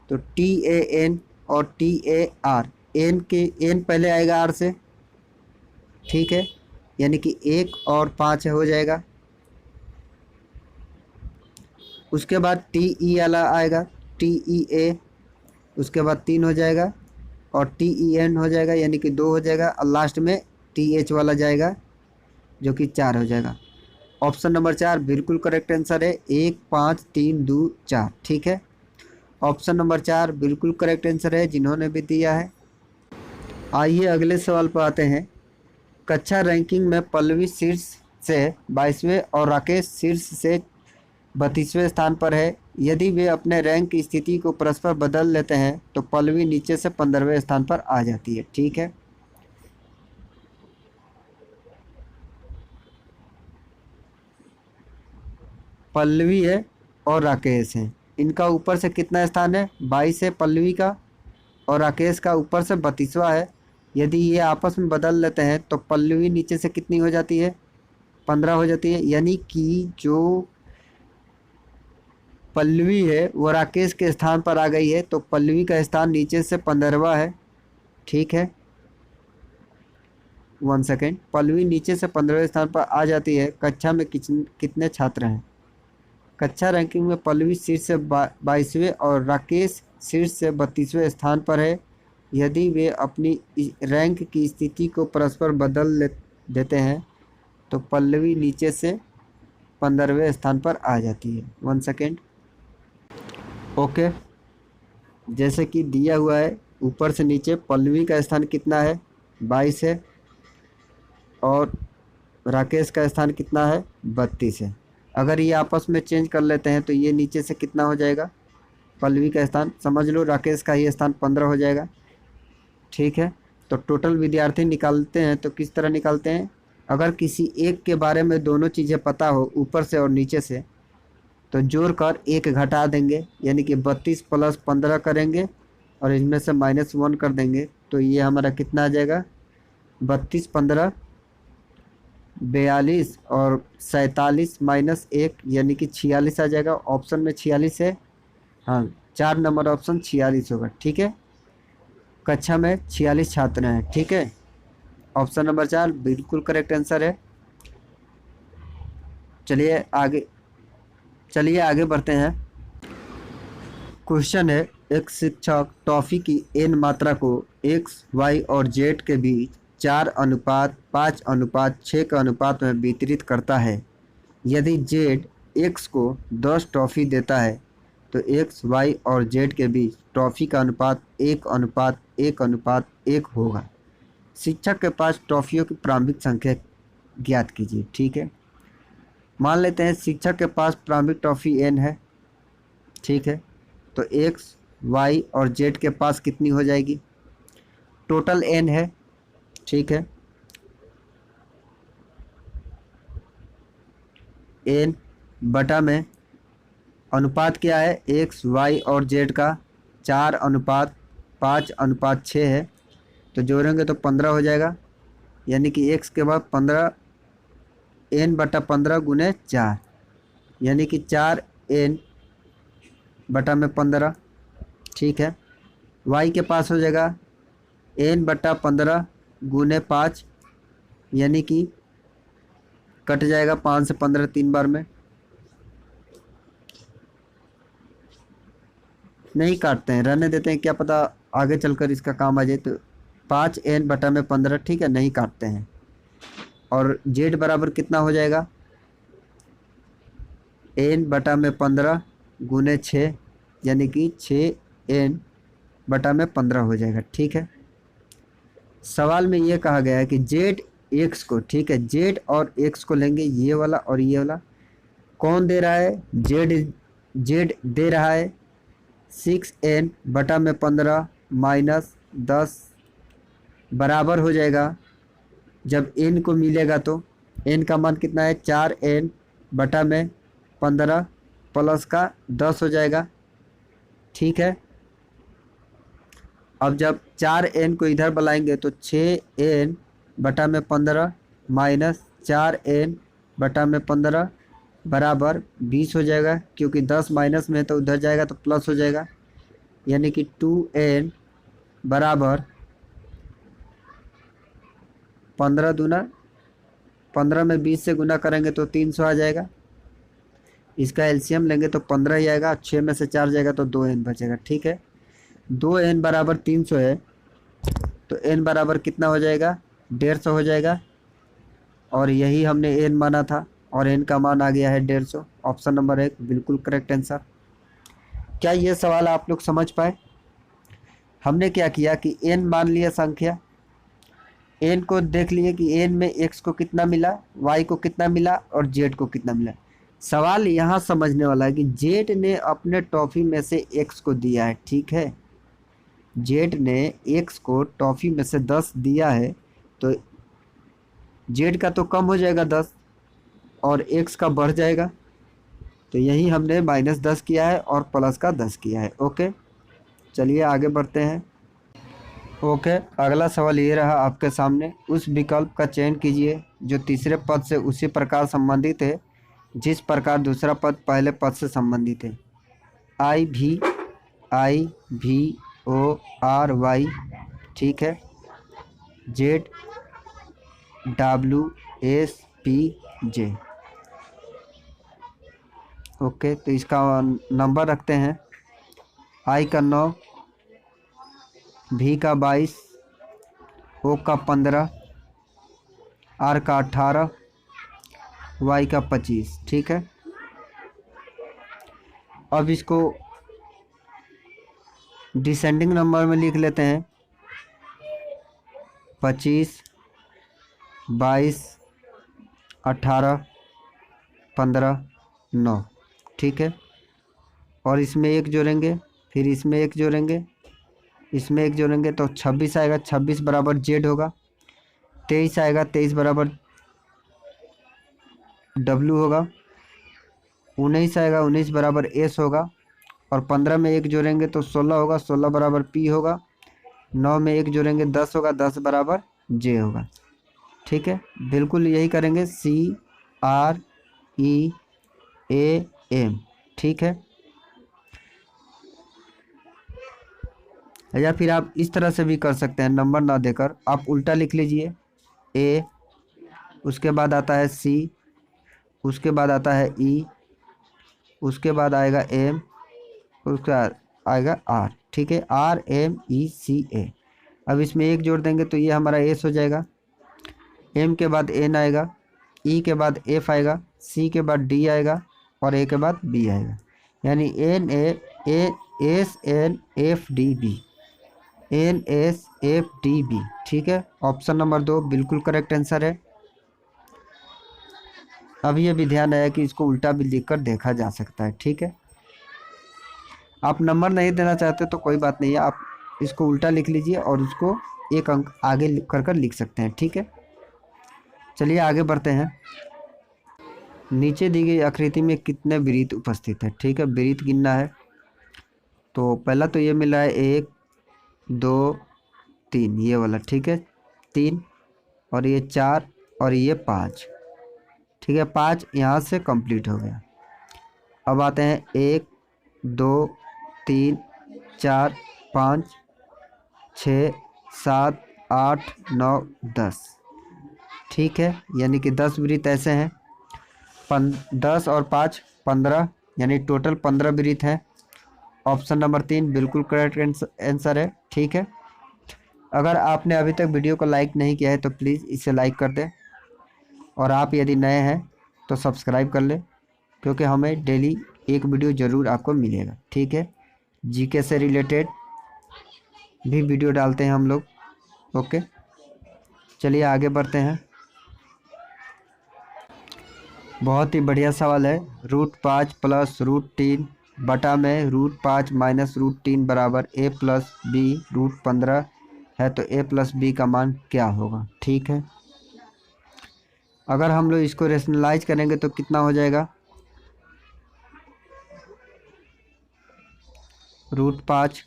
तो TAN और TAR, एन के एन पहले आएगा R से, ठीक है, यानी कि 1 और 5 हो जाएगा। उसके बाद TE वाला आएगा, TEA, उसके बाद 3 हो जाएगा, और TEN हो जाएगा, यानी कि 2 हो जाएगा, और लास्ट में TH वाला जाएगा जो कि 4 हो जाएगा। ऑप्शन नंबर 4 बिल्कुल करेक्ट आंसर है, 1 5 3 2 4, ठीक है। ऑप्शन नंबर 4 बिल्कुल करेक्ट आंसर है जिन्होंने भी दिया है। आइए अगले सवाल पर आते हैं। कक्षा रैंकिंग में पल्लवी शीर्ष से 22वें और राकेश शीर्ष से 32वें स्थान पर है। यदि वे अपने रैंक की स्थिति को परस्पर बदल लेते हैं तो पल्लवी नीचे से 15वें स्थान पर आ जाती है, ठीक है। पल्लवी है और राकेश है, इनका ऊपर से कितना स्थान है? 22 है पल्लवी का, और राकेश का ऊपर से 32वां है। यदि ये आपस में बदल लेते हैं तो पल्लवी नीचे से कितनी हो जाती है? 15 हो जाती है, यानी कि जो पल्लवी है वो राकेश के स्थान पर आ गई है, तो पल्लवी का स्थान नीचे से 15वां है, ठीक है। 1 सेकेंड, पल्लवी नीचे से 15वें स्थान पर आ जाती है। कक्षा में कितने छात्र हैं? कक्षा रैंकिंग में पल्लवी शीर्ष से 22वें और राकेश शीर्ष से 32वें स्थान पर है। यदि वे अपनी रैंक की स्थिति को परस्पर बदल देते हैं तो पल्लवी नीचे से 15वें स्थान पर आ जाती है। 1 सेकेंड। ओके, जैसे कि दिया हुआ है ऊपर से नीचे, पल्लवी का स्थान कितना है? 22 है, और राकेश का स्थान कितना है, 32 है। अगर ये आपस में चेंज कर लेते हैं तो ये नीचे से कितना हो जाएगा, पल्लवी का स्थान, समझ लो राकेश का ये स्थान 15 हो जाएगा। ठीक है, तो टोटल विद्यार्थी निकालते हैं तो किस तरह निकालते हैं, अगर किसी एक के बारे में दोनों चीज़ें पता हो ऊपर से और नीचे से तो जोड़कर एक घटा देंगे, यानी कि 32 प्लस 15 करेंगे और इसमें से -1 कर देंगे, तो ये हमारा कितना आ जाएगा, 32 15 42 और 47 -1 यानी कि 46 आ जाएगा। ऑप्शन में 46 है, हाँ 4 नंबर ऑप्शन 46 होगा। ठीक है, कक्षा में 46 छात्र हैं। ठीक है, ऑप्शन नंबर 4 बिल्कुल करेक्ट आंसर है। चलिए आगे बढ़ते हैं। क्वेश्चन है, एक शिक्षक टॉफी की एन मात्रा को एक्स वाई और जेड के बीच 4:5:6 के अनुपात में वितरित करता है। यदि जेड एक्स को 10 टॉफ़ी देता है तो एक्स वाई और जेड के बीच टॉफ़ी का अनुपात 1:1:1 होगा। शिक्षक के पास टॉफ़ियों की प्रारंभिक संख्या ज्ञात कीजिए। ठीक है, मान लेते हैं शिक्षक के पास प्रारंभिक टॉफ़ी एन है। ठीक है, तो एक्स वाई और जेड के पास कितनी हो जाएगी, टोटल एन है। ठीक है, एन बटा में अनुपात क्या है, एक्स वाई और जेड का 4:5:6 है, तो जोड़ेंगे तो 15 हो जाएगा, यानी कि एक्स के बाद 15 एन बटा 15 गुने 4, यानी कि 4 एन बटा में 15। ठीक है, वाई के पास हो जाएगा एन बटा 15 गुने 5, यानी कि कट जाएगा 5 से 15 3 बार में, नहीं काटते हैं, रहने देते हैं, क्या पता आगे चलकर इसका काम आ जाए। तो 5 एन बटा में 15, ठीक है, नहीं काटते हैं। और जेड बराबर कितना हो जाएगा, एन बटा में 15 गुने 6, यानी कि 6 एन बटा में 15 हो जाएगा। ठीक है, सवाल में ये कहा गया है कि जेड एक्स को, ठीक है, जेड और एक्स को लेंगे, ये वाला और ये वाला, कौन दे रहा है, जेड दे रहा है 6n बटा में 15 -10 बराबर हो जाएगा, जब n को मिलेगा तो n का मान कितना है, 4n बटा में 15 प्लस का 10 हो जाएगा। ठीक है, अब जब 4n को इधर बुलाएंगे तो 6n बटा में 15 -4n बटा में 15 बराबर 20 हो जाएगा, क्योंकि 10 माइनस में तो उधर जाएगा तो प्लस हो जाएगा, यानी कि 2n बराबर 15 दूना 15 में 20 से गुना करेंगे तो 300 आ जाएगा। इसका एलसीएम लेंगे तो 15 ही आएगा, 6 में से 4 जाएगा तो 2n बचेगा। ठीक है, 2n बराबर 300 है, तो n बराबर कितना हो जाएगा, 150 हो जाएगा, और यही हमने n माना था और n का मान आ गया है 150। ऑप्शन नंबर 1 बिल्कुल करेक्ट आंसर। क्या ये सवाल आप लोग समझ पाए? हमने क्या किया कि n मान लिया संख्या, n को देख लिए कि n में x को कितना मिला, y को कितना मिला और z को कितना मिला। सवाल यहाँ समझने वाला है कि z ने अपने टॉफ़ी में से x को दिया है। ठीक है, z ने x को टॉफ़ी में से 10 दिया है, तो z का तो कम हो जाएगा 10 और x का बढ़ जाएगा, तो यही हमने -10 किया है और प्लस का 10 किया है। ओके, चलिए आगे बढ़ते हैं। ओके, अगला सवाल ये रहा आपके सामने, उस विकल्प का चयन कीजिए जो तीसरे पद से उसी प्रकार संबंधित है जिस प्रकार दूसरा पद पहले पद से संबंधित है। IVORY, ठीक है, ZWSPJ। ओके, तो इसका नंबर रखते हैं, I का 9, V का 22, O का 15, R का 18, Y का 25। ठीक है, अब इसको डिसेंडिंग नंबर में लिख लेते हैं, 25 22, 18, 15, 9। ठीक है, और इसमें एक जोड़ेंगे, फिर इसमें एक जोड़ेंगे, इसमें एक जोड़ेंगे तो 26 आएगा। 26 बराबर जेड होगा। 23 आएगा, 23 बराबर डब्लू होगा। 19 आएगा, 19 बराबर एस होगा। और 15 में एक जोड़ेंगे तो 16 होगा। 16 बराबर पी होगा। 9 में एक जोड़ेंगे 10 होगा। 10 बराबर जे होगा। ठीक है, बिल्कुल यही करेंगे। CREAM। ठीक है, या फिर आप इस तरह से भी कर सकते हैं, नंबर ना देकर आप उल्टा लिख लीजिए। ए, उसके बाद आता है सी, उसके बाद आता है ई, उसके बाद आएगा एम, उसके बाद आएगा आर। ठीक है, RMECA। अब इसमें एक जोड़ देंगे तो ये हमारा एस हो जाएगा। एम के बाद एन आएगा, ई के बाद एफ आएगा, सी के बाद डी आएगा और ए के बाद बी आएगा। यानी NSNFDB। NSFDB। ठीक है, ऑप्शन नंबर 2 बिल्कुल करेक्ट आंसर है। अब ये भी ध्यान आया कि इसको उल्टा भी लिखकर देखा जा सकता है। ठीक है, आप नंबर नहीं देना चाहते तो कोई बात नहीं है, आप इसको उल्टा लिख लीजिए और उसको एक अंक आगे कर लिख सकते हैं। ठीक है, चलिए आगे बढ़ते हैं। नीचे दी गई आकृति में कितने वृत्त उपस्थित है। ठीक है, वृत्त गिनना है। तो पहला तो ये मिला है 1, 2, 3, ये वाला। ठीक है, 3, और ये 4 और ये 5। ठीक है, 5 यहाँ से कंप्लीट हो गया। अब आते हैं 1, 2, 3, 4, 5, 6, 7, 8, 9, 10। ठीक है, यानी कि 10 वृत्त ऐसे हैं। 10 और 5 15, यानी टोटल 15 वृत्त हैं। ऑप्शन नंबर 3 बिल्कुल करेक्ट आंसर है। ठीक है, अगर आपने अभी तक वीडियो को लाइक नहीं किया है तो प्लीज़ इसे लाइक कर दें, और आप यदि नए हैं तो सब्सक्राइब कर लें, क्योंकि हमें डेली एक वीडियो ज़रूर आपको मिलेगा। ठीक है, जीके से रिलेटेड भी वीडियो डालते हैं हम लोग। ओके, चलिए आगे बढ़ते हैं। बहुत ही बढ़िया सवाल है। √5 प्लस √3 बटा में √5 माइनस √3 बराबर a प्लस बी √15 है, तो a प्लस बी का मान क्या होगा। ठीक है, अगर हम लोग इसको रेशनलाइज करेंगे तो कितना हो जाएगा। √5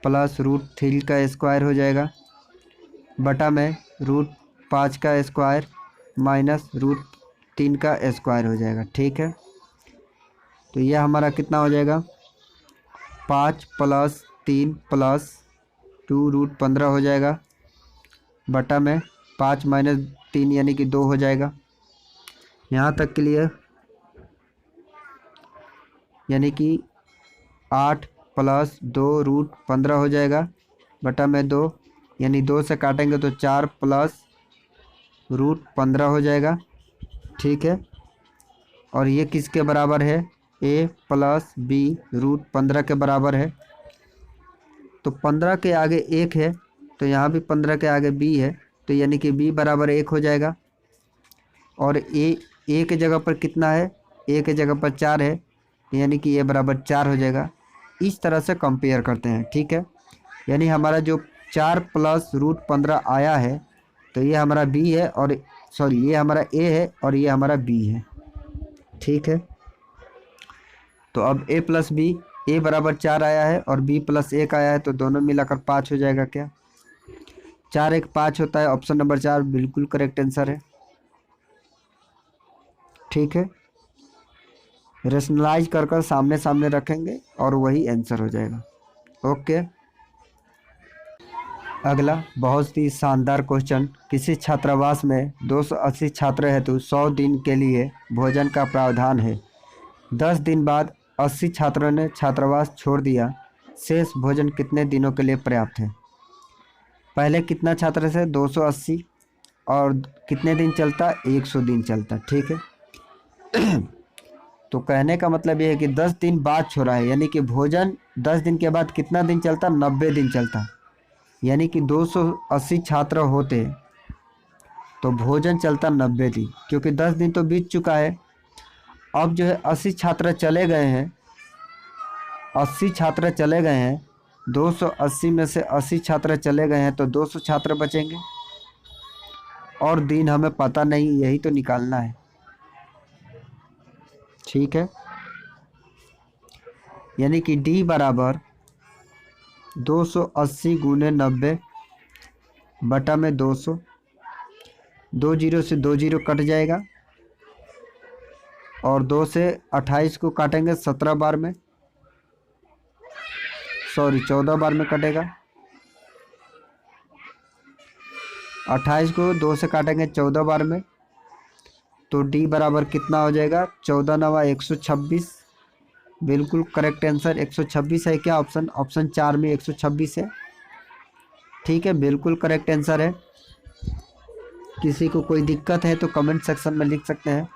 प्लस √3 का स्क्वायर हो जाएगा, बटा में √5 का स्क्वायर माइनस √3 का स्क्वायर हो जाएगा। ठीक है, तो यह हमारा कितना हो जाएगा। 5 प्लस 3 प्लस 2 √15 हो जाएगा, बटा में 5 माइनस 3 यानी कि 2 हो जाएगा। यहाँ तक क्लियर। यानी कि 8 प्लस 2 √15 हो जाएगा, बटा में 2, यानी 2 से काटेंगे तो 4 प्लस √15 हो जाएगा। ठीक है, और ये किसके बराबर है। a प्लस बी √15 के बराबर है। तो 15 के आगे 1 है, तो यहाँ भी 15 के आगे b है, तो यानी कि b बराबर 1 हो जाएगा। और a के जगह पर कितना है, a के जगह पर 4 है, यानी कि a बराबर 4 हो जाएगा। इस तरह से कंपेयर करते हैं। ठीक है, यानी हमारा जो 4 प्लस √15 आया है, तो ये हमारा b है, और सॉरी ये हमारा a है और ये हमारा b है। ठीक है, तो अब a प्लस बी, a बराबर 4 आया है और b प्लस 1 आया है, तो दोनों मिलाकर 5 हो जाएगा। क्या 4 1 5 होता है। ऑप्शन नंबर 4 बिल्कुल करेक्ट आंसर है। ठीक है, रेशनलाइज कर सामने सामने रखेंगे और वही आंसर हो जाएगा। ओके, अगला बहुत ही शानदार क्वेश्चन। किसी छात्रावास में 280 छात्र हेतु 100 दिन के लिए भोजन का प्रावधान है। 10 दिन बाद 80 छात्रों ने छात्रावास छोड़ दिया। शेष भोजन कितने दिनों के लिए पर्याप्त है। पहले कितना छात्र थे 280, और कितने दिन चलता 100 दिन चलता। ठीक है, तो कहने का मतलब ये है कि 10 दिन बाद छोड़ा है, यानी कि भोजन 10 दिन के बाद कितना दिन चलता 90 दिन चलता। यानी कि 280 छात्र होते तो भोजन चलता 90 दिन, क्योंकि 10 दिन तो बीत चुका है। अब जो है 80 छात्र चले गए हैं, 80 छात्र चले गए हैं, 280 में से 80 छात्र चले गए हैं तो 200 छात्र बचेंगे, और दिन हमें पता नहीं, यही तो निकालना है। ठीक है, यानी कि D बराबर 280 गुने 90 बटा में 200, 2 जीरो से 2 जीरो कट जाएगा, और 2 से 28 को काटेंगे 17 बार में, सॉरी 14 बार में कटेगा। 28 को 2 से काटेंगे 14 बार में, तो D बराबर कितना हो जाएगा, 14 नवा 126। बिल्कुल करेक्ट आंसर 126 है क्या? ऑप्शन 4 में 126 है। ठीक है, बिल्कुल करेक्ट आंसर है। किसी को कोई दिक्कत है तो कमेंट सेक्शन में लिख सकते हैं।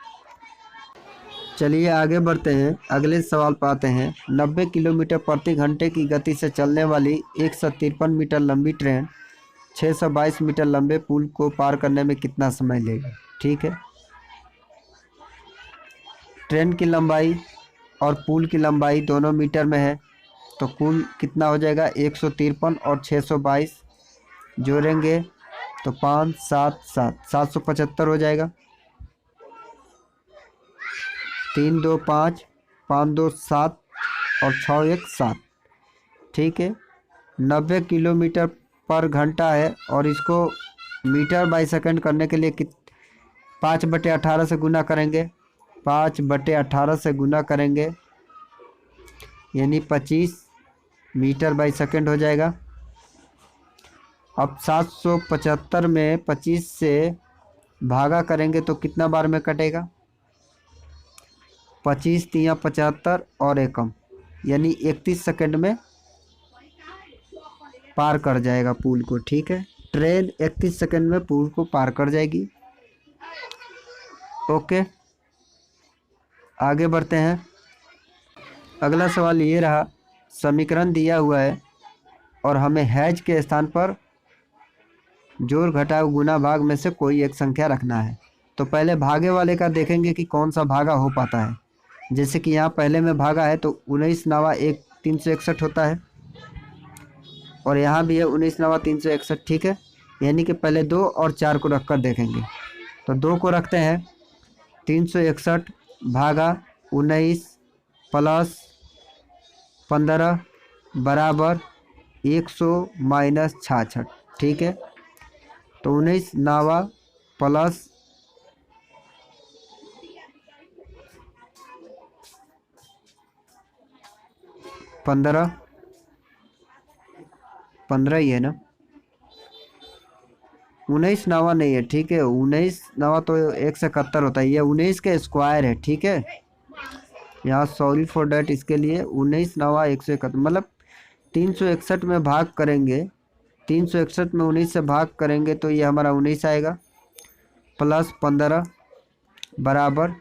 चलिए आगे बढ़ते हैं, अगले सवाल पर आते हैं। 90 किलोमीटर प्रति घंटे की गति से चलने वाली 153 मीटर लंबी ट्रेन 622 मीटर लंबे पुल को पार करने में कितना समय लेगी? ठीक है, ट्रेन की लंबाई और पुल की लंबाई दोनों मीटर में है, तो कुल कितना हो जाएगा, 153 और 622 जोड़ेंगे तो 5 7 7 775 हो जाएगा। 3 2 5, 5 2 7 और 6 1 7। ठीक है, 90 किलोमीटर पर घंटा है, और इसको मीटर बाई सेकंड करने के लिए 5/18 से गुना करेंगे, 5/18 से गुना करेंगे, यानी 25 मीटर बाई सेकंड हो जाएगा। अब 775 में 25 से भागा करेंगे तो कितना बार में कटेगा, 25 तिया 75 और एकम, यानी 31 सेकंड में पार कर जाएगा पुल को। ठीक है, ट्रेन 31 सेकंड में पुल को पार कर जाएगी। ओके, आगे बढ़ते हैं। अगला सवाल ये रहा, समीकरण दिया हुआ है और हमें हैज के स्थान पर जोड़ घटाव गुना भाग में से कोई एक संख्या रखना है। तो पहले भागे वाले का देखेंगे कि कौन सा भागा हो पाता है। जैसे कि यहाँ पहले में भागा है तो 19 नवा 1 361 होता है, और यहाँ भी है 19 नवा 361। ठीक है, यानी कि पहले 2 और 4 को रख कर देखेंगे। तो 2 को रखते हैं, 361 भागा 19 प्लस 15 बराबर 100 माइनस 66। ठीक है, तो 19 नावा प्लस 15 ही है ना, 19 नावा नहीं है। ठीक है, 19 नावा तो 171 होता है, ये 19 के स्क्वायर है। ठीक है, यहाँ सॉरी फॉर डैट, इसके लिए 19 नवा 171 मतलब 361 में भाग करेंगे, 361 में 19 से भाग करेंगे तो ये हमारा 19 आएगा, प्लस 15 बराबर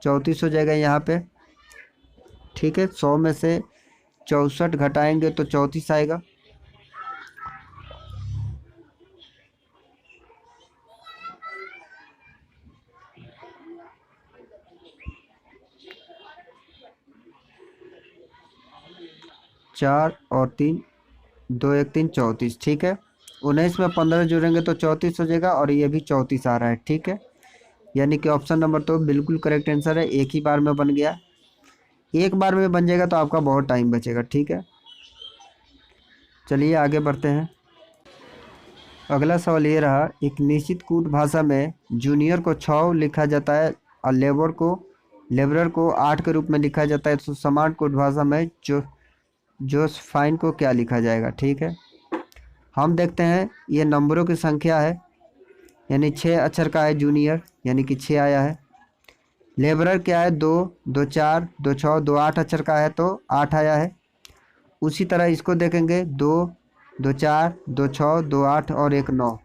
34 हो जाएगा यहाँ पे। ठीक है, 100 में से 64 घटाएंगे तो 34 आएगा। चार और 3 2 1 3 34। ठीक है, 19 में 15 जोड़ेंगे तो 34 हो जाएगा, और ये भी 34 आ रहा है। ठीक है, यानी कि ऑप्शन नंबर तो बिल्कुल करेक्ट आंसर है। एक ही बार में बन गया, एक बार में बन जाएगा तो आपका बहुत टाइम बचेगा। ठीक है, चलिए आगे बढ़ते हैं। अगला सवाल ये रहा, एक निश्चित कूट भाषा में जूनियर को 6 लिखा जाता है और लेबरर को 8 के रूप में लिखा जाता है, तो समान कूट भाषा में जोसफाइन को क्या लिखा जाएगा? ठीक है, हम देखते हैं, ये नंबरों की संख्या है, यानी 6 अक्षर का है जूनियर, यानी कि 6 आया है। लेबरर क्या है, 2 2 4 2 6 2 8 अक्षर का है तो 8 आया है। उसी तरह इसको देखेंगे, 2 2 4 2 6 2 8 और 1 9,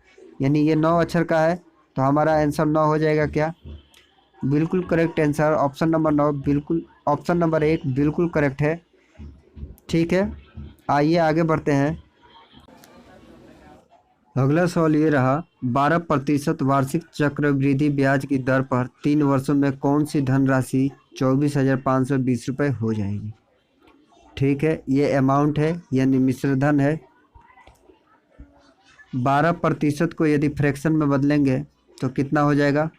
यानी ये 9 अक्षर का है, तो हमारा आंसर 9 हो जाएगा क्या? बिल्कुल करेक्ट आंसर ऑप्शन नंबर 9, बिल्कुल ऑप्शन नंबर 1 बिल्कुल करेक्ट है। ठीक है, आइए आगे बढ़ते हैं। अगला सवाल ये रहा, 12% वार्षिक चक्रवृद्धि ब्याज की दर पर 3 वर्षों में कौन सी धनराशि 24,520 रुपये हो जाएगी। ठीक है, ये अमाउंट है यानी मिश्र धन है। 12% को यदि फ्रैक्शन में बदलेंगे तो कितना हो जाएगा,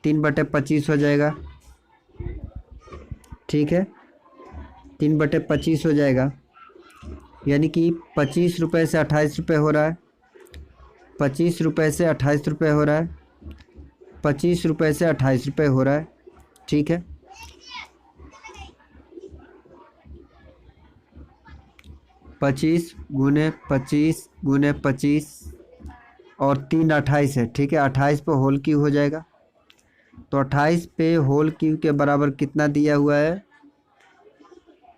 3/25 हो जाएगा। ठीक है, 3/25 हो जाएगा, यानी कि 25 रुपये से 28 रुपये हो रहा है। 25 रुपये से 28 रुपये हो रहा है। 25 रुपये से 28 रुपये हो रहा है। ठीक है, 25 गुने 25 गुने 25 और 3 28 है। ठीक है, 28 पे होल क्यू हो जाएगा। तो 28 पे होल क्यू के बराबर कितना दिया हुआ है,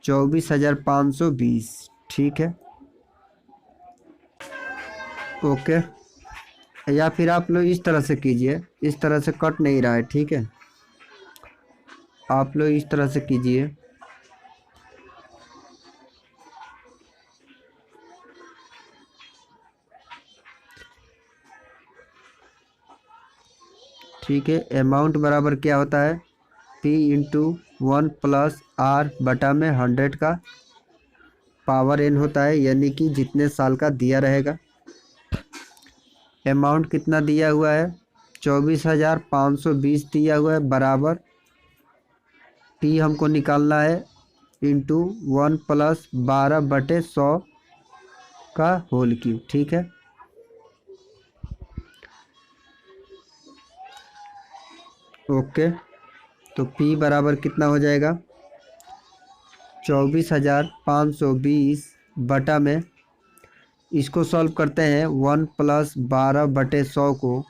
24,520। ठीक है, ओके। या फिर आप लोग इस तरह से कीजिए, इस तरह से कट नहीं रहा है। ठीक है, आप लोग इस तरह से कीजिए। ठीक है, अमाउंट बराबर क्या होता है, P/1 + R/100 का पावर n होता है, यानी कि जितने साल का दिया रहेगा। अमाउंट कितना दिया हुआ है, 24,520 दिया हुआ है, बराबर P हमको निकालना है ×1 + 12/100 का होल क्यूब। ठीक है, ओके। तो P बराबर कितना हो जाएगा, 24,520 बटा में, इसको सॉल्व करते हैं 1 + 12/100 को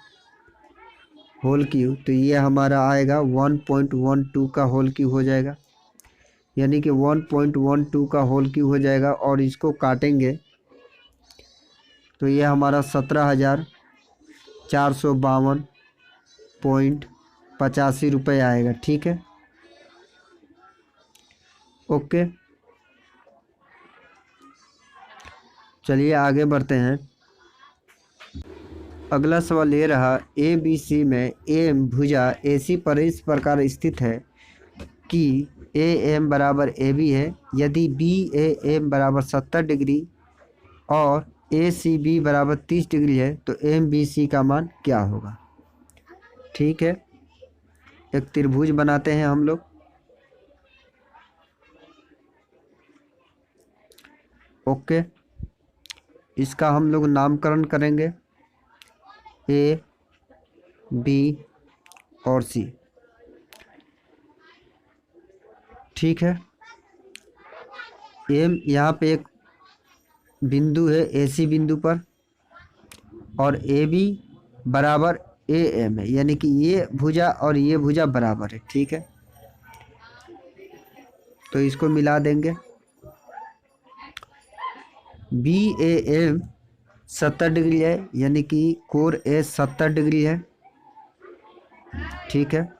होल क्यूब, तो ये हमारा आएगा 1.12 का होल क्यूब हो जाएगा, यानी कि 1.12 का होल क्यूब हो जाएगा। और इसको काटेंगे तो ये हमारा 17,452.85 रुपये आएगा। ठीक है, ओके। चलिए आगे बढ़ते हैं। अगला सवाल ये रहा, ABC में AM भुजा AC पर इस प्रकार स्थित है कि AM बराबर AB है। यदि BAM बराबर 70 डिग्री और ACB बराबर 30 डिग्री है तो MBC का मान क्या होगा। ठीक है, एक त्रिभुज बनाते हैं हम लोग। ओके, इसका हम लोग नामकरण करेंगे A, B और C। ठीक है, M यहाँ पे एक बिंदु है AC बिंदु पर, और AB बराबर AM है, यानी कि ये भुजा और ये भुजा बराबर है। ठीक है, तो इसको मिला देंगे। BAM 70 डिग्री है, यानी कि कोण A 70 डिग्री है। ठीक है,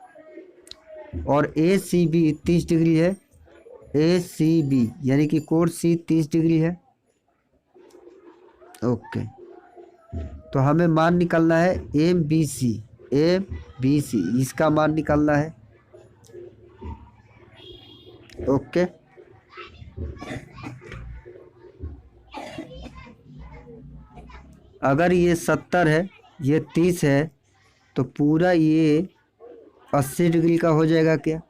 और ACB 30 डिग्री है। ACB यानी कि कोण C 30 डिग्री है। ओके, तो हमें मान निकालना है MBC। MBC इसका मान निकालना है। ओके, अगर ये 70 है, ये 30 है, तो पूरा ये 80 डिग्री का हो जाएगा क्या।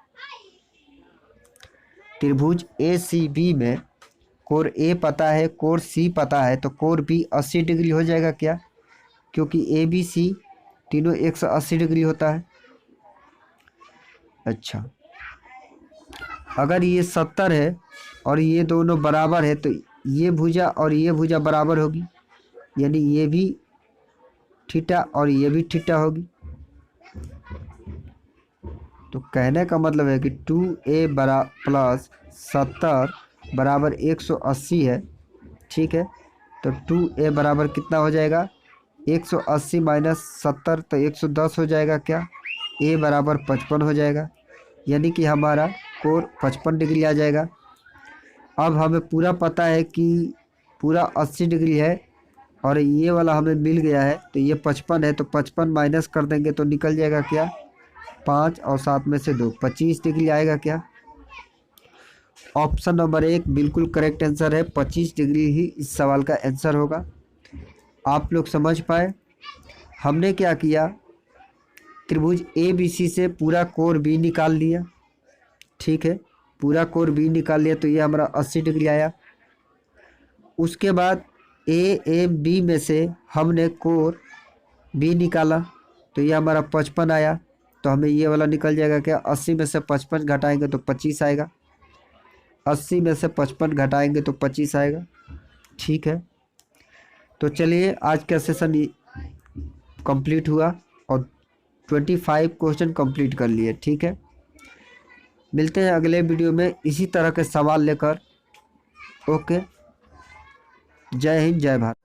त्रिभुज ACB में कोण A पता है, कोण C पता है, तो कोण B 80 डिग्री हो जाएगा क्या, क्योंकि ABC तीनों 180 डिग्री होता है। अच्छा, अगर ये 70 है और ये दोनों बराबर है तो ये भुजा और ये भुजा बराबर होगी, यानी ये भी थीटा और ये भी थीटा होगी। तो कहने का मतलब है कि 2A + 70 बराबर 180 है। ठीक है, तो 2A बराबर कितना हो जाएगा, 180 - 70 तो 110 हो जाएगा क्या। A बराबर 55 हो जाएगा, यानी कि हमारा कोण 55 डिग्री आ जाएगा। अब हमें पूरा पता है कि पूरा 80 डिग्री है और ये वाला हमें मिल गया है, तो ये 55 है, तो 55 माइनस कर देंगे तो निकल जाएगा क्या, 5 और 7 में से 2, 25 डिग्री आएगा क्या। ऑप्शन नंबर 1 बिल्कुल करेक्ट आंसर है, 25 डिग्री ही इस सवाल का आंसर होगा। आप लोग समझ पाए। हमने क्या किया, त्रिभुज ए बी सी से पूरा कोण बी निकाल लिया, ठीक है, पूरा कोण बी निकाल लिया, तो ये हमारा 80 डिग्री आया। उसके बाद ए एम बी में से हमने कोण बी निकाला, तो ये हमारा 55 आया। तो हमें ये वाला निकल जाएगा क्या, 80 में से 55 घटाएंगे तो 25 आएगा, 80 में से 55 घटाएंगे तो 25 आएगा, ठीक है। तो चलिए आज का सेशन कंप्लीट हुआ और 25 क्वेश्चन कंप्लीट कर लिए, ठीक है। मिलते हैं अगले वीडियो में इसी तरह के सवाल लेकर। ओके, जय हिंद, जय भारत।